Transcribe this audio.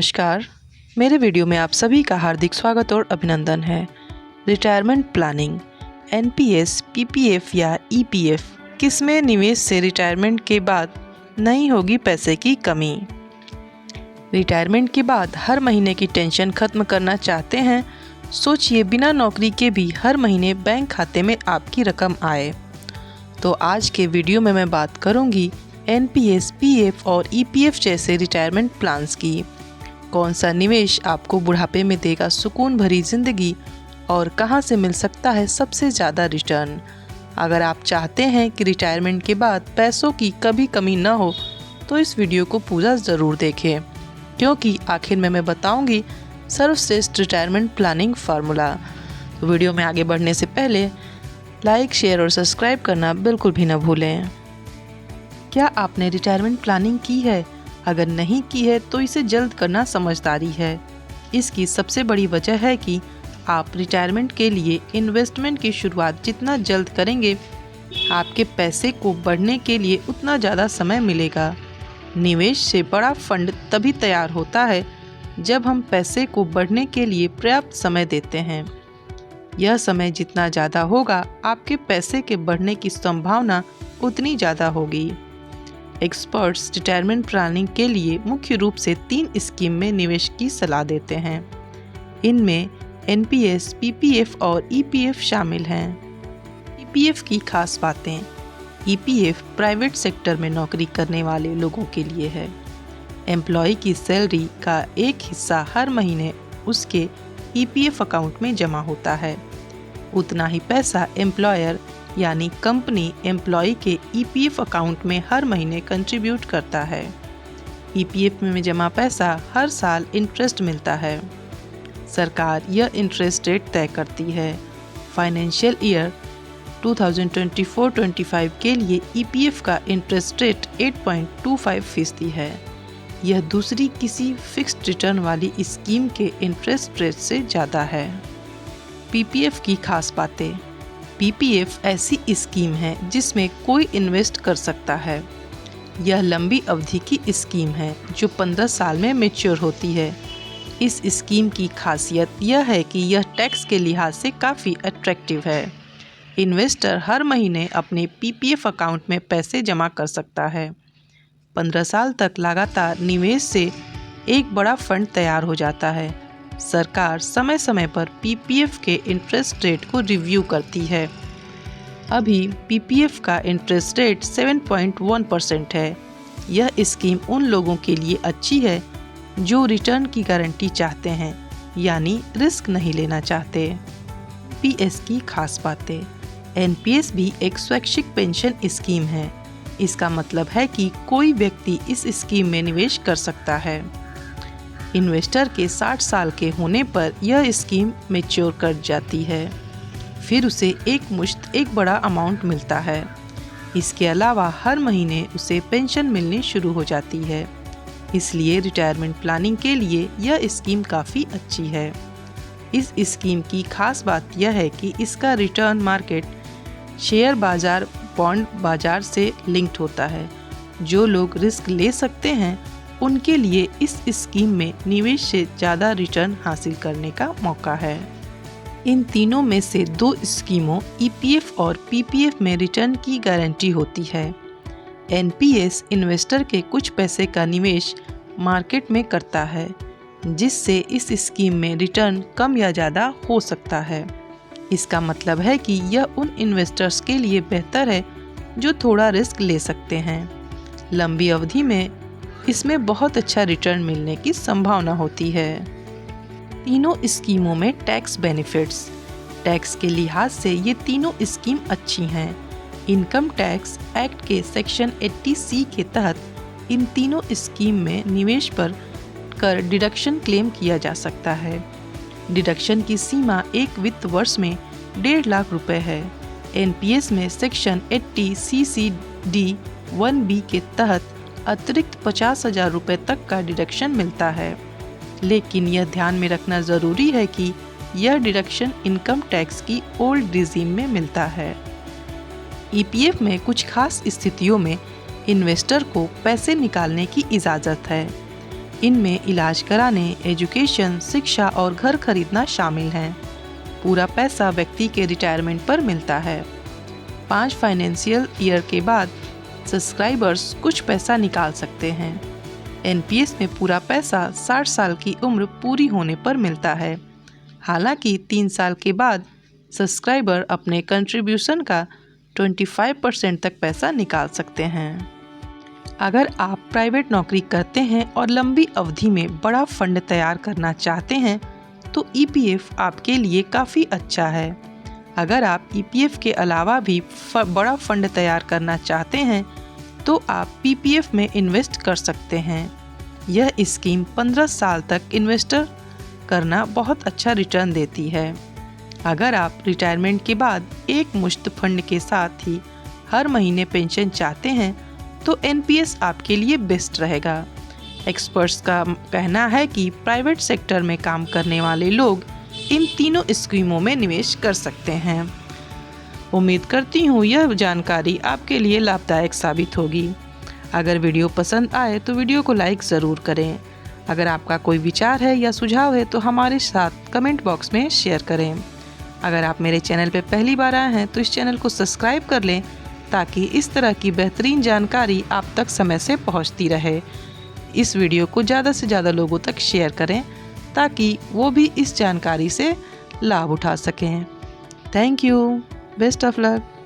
नमस्कार। मेरे वीडियो में आप सभी का हार्दिक स्वागत और अभिनंदन है। रिटायरमेंट प्लानिंग एनपीएस, पीपीएफ या ईपीएफ किसमें निवेश से रिटायरमेंट के बाद नहीं होगी पैसे की कमी। रिटायरमेंट के बाद हर महीने की टेंशन खत्म करना चाहते हैं? सोचिए, बिना नौकरी के भी हर महीने बैंक खाते में आपकी रकम आए। तो आज के वीडियो में मैं बात करूंगी एनपीएस, पीएफ और ईपीएफ जैसे रिटायरमेंट प्लान्स की। कौन सा निवेश आपको बुढ़ापे में देगा सुकून भरी जिंदगी और कहां से मिल सकता है सबसे ज़्यादा रिटर्न। अगर आप चाहते हैं कि रिटायरमेंट के बाद पैसों की कभी कमी न हो तो इस वीडियो को पूरा ज़रूर देखें, क्योंकि आखिर में मैं बताऊंगी सर्वश्रेष्ठ रिटायरमेंट प्लानिंग फार्मूला। तो वीडियो में आगे बढ़ने से पहले लाइक, शेयर और सब्सक्राइब करना बिल्कुल भी न भूलें। क्या आपने रिटायरमेंट प्लानिंग की है? अगर नहीं की है तो इसे जल्द करना समझदारी है। इसकी सबसे बड़ी वजह है कि आप रिटायरमेंट के लिए इन्वेस्टमेंट की शुरुआत जितना जल्द करेंगे, आपके पैसे को बढ़ने के लिए उतना ज़्यादा समय मिलेगा। निवेश से बड़ा फंड तभी तैयार होता है जब हम पैसे को बढ़ने के लिए पर्याप्त समय देते हैं। यह समय जितना ज़्यादा होगा, आपके पैसे के बढ़ने की संभावना उतनी ज़्यादा होगी। एक्सपर्ट्स रिटायरमेंट प्लानिंग के लिए मुख्य रूप से 3 स्कीम में निवेश की सलाह देते हैं। इनमें एनपीएस, पीपीएफ और ईपीएफ शामिल हैं। ईपीएफ की खास बातें। ईपीएफ प्राइवेट सेक्टर में नौकरी करने वाले लोगों के लिए है। एम्प्लॉय की सैलरी का एक हिस्सा हर महीने उसके ईपीएफ अकाउंट में जमा होता है। उतना ही पैसा एम्प्लॉयर यानी कंपनी एम्प्लॉय के ईपीएफ अकाउंट में हर महीने कंट्रीब्यूट करता है। ईपीएफ में जमा पैसा हर साल इंटरेस्ट मिलता है। सरकार यह इंटरेस्ट रेट तय करती है। फाइनेंशियल ईयर 2024-25 के लिए ईपीएफ का इंटरेस्ट रेट 8.25% है। यह दूसरी किसी फिक्स्ड रिटर्न वाली स्कीम के इंटरेस्ट रेट से ज़्यादा है। पीपीएफ की खास बातें। पीपीएफ ऐसी स्कीम है जिसमें कोई इन्वेस्ट कर सकता है। यह लंबी अवधि की स्कीम है जो 15 साल में मैच्योर होती है। इस स्कीम की खासियत यह है कि यह टैक्स के लिहाज से काफ़ी अट्रैक्टिव है। इन्वेस्टर हर महीने अपने पीपीएफ अकाउंट में पैसे जमा कर सकता है। 15 साल तक लगातार निवेश से एक बड़ा फंड तैयार हो जाता है। सरकार समय समय पर पीपीएफ के इंटरेस्ट रेट को रिव्यू करती है। अभी पीपीएफ का इंटरेस्ट रेट 7.1% है। यह स्कीम उन लोगों के लिए अच्छी है जो रिटर्न की गारंटी चाहते हैं, यानी रिस्क नहीं लेना चाहते। पीएस की खास बातें। एनपीएस भी एक स्वैच्छिक पेंशन स्कीम है। इसका मतलब है कि कोई व्यक्ति इस स्कीम में निवेश कर सकता है। इन्वेस्टर के 60 साल के होने पर यह स्कीम मैच्योर कर जाती है। फिर उसे एक बड़ा अमाउंट मिलता है। इसके अलावा हर महीने उसे पेंशन मिलनी शुरू हो जाती है। इसलिए रिटायरमेंट प्लानिंग के लिए यह स्कीम काफ़ी अच्छी है। इस स्कीम की खास बात यह है कि इसका रिटर्न मार्केट, शेयर बाजार, बॉन्ड बाजार से लिंक्ड होता है। जो लोग रिस्क ले सकते हैं उनके लिए इस स्कीम में निवेश से ज़्यादा रिटर्न हासिल करने का मौका है। इन तीनों में से 2 स्कीमों ईपीएफ और पीपीएफ में रिटर्न की गारंटी होती है। एनपीएस इन्वेस्टर के कुछ पैसे का निवेश मार्केट में करता है, जिससे इस स्कीम में रिटर्न कम या ज़्यादा हो सकता है। इसका मतलब है कि यह उन इन्वेस्टर्स के लिए बेहतर है जो थोड़ा रिस्क ले सकते हैं। लंबी अवधि में इसमें बहुत अच्छा रिटर्न मिलने की संभावना होती है। तीनों स्कीमों में टैक्स बेनिफिट्स। टैक्स के लिहाज से ये तीनों स्कीम अच्छी हैं। इनकम टैक्स एक्ट के सेक्शन 80C के तहत इन तीनों स्कीम में निवेश पर कर डिडक्शन क्लेम किया जा सकता है। डिडक्शन की सीमा एक वित्त वर्ष में 1.5 लाख रुपए है। एनपीएस में सेक्शन 80CCD1B के तहत अतिरिक्त 50,000 रुपये तक का डिडक्शन मिलता है, लेकिन यह ध्यान में रखना ज़रूरी है कि यह डिडक्शन इनकम टैक्स की ओल्ड रिजीम में मिलता है। ईपीएफ में कुछ खास स्थितियों में इन्वेस्टर को पैसे निकालने की इजाज़त है। इनमें इलाज कराने, एजुकेशन, शिक्षा और घर खरीदना शामिल हैं। पूरा पैसा व्यक्ति के रिटायरमेंट पर मिलता है। 5 फाइनेंशियल ईयर के बाद सब्सक्राइबर्स कुछ पैसा निकाल सकते हैं। एनपीएस में पूरा पैसा 60 साल की उम्र पूरी होने पर मिलता है। हालांकि 3 साल के बाद सब्सक्राइबर अपने कंट्रीब्यूशन का 25% तक पैसा निकाल सकते हैं। अगर आप प्राइवेट नौकरी करते हैं और लंबी अवधि में बड़ा फंड तैयार करना चाहते हैं तो ईपीएफ आपके लिए काफ़ी अच्छा है। अगर आप ईपीएफ के अलावा भी बड़ा फंड तैयार करना चाहते हैं तो आप पीपीएफ में इन्वेस्ट कर सकते हैं। यह स्कीम 15 साल तक इन्वेस्टर करना बहुत अच्छा रिटर्न देती है। अगर आप रिटायरमेंट के बाद एक मुश्त फंड के साथ ही हर महीने पेंशन चाहते हैं तो एनपीएस आपके लिए बेस्ट रहेगा। एक्सपर्ट्स का कहना है कि प्राइवेट सेक्टर में काम करने वाले लोग इन तीनों स्कीमों में निवेश कर सकते हैं। उम्मीद करती हूँ यह जानकारी आपके लिए लाभदायक साबित होगी। अगर वीडियो पसंद आए तो वीडियो को लाइक ज़रूर करें। अगर आपका कोई विचार है या सुझाव है तो हमारे साथ कमेंट बॉक्स में शेयर करें। अगर आप मेरे चैनल पर पहली बार आए हैं तो इस चैनल को सब्सक्राइब कर लें ताकि इस तरह की बेहतरीन जानकारी आप तक समय से पहुंचती रहे। इस वीडियो को ज़्यादा से ज़्यादा लोगों तक शेयर करें ताकि वो भी इस जानकारी से लाभ उठा सकें। Thank you. Best of luck.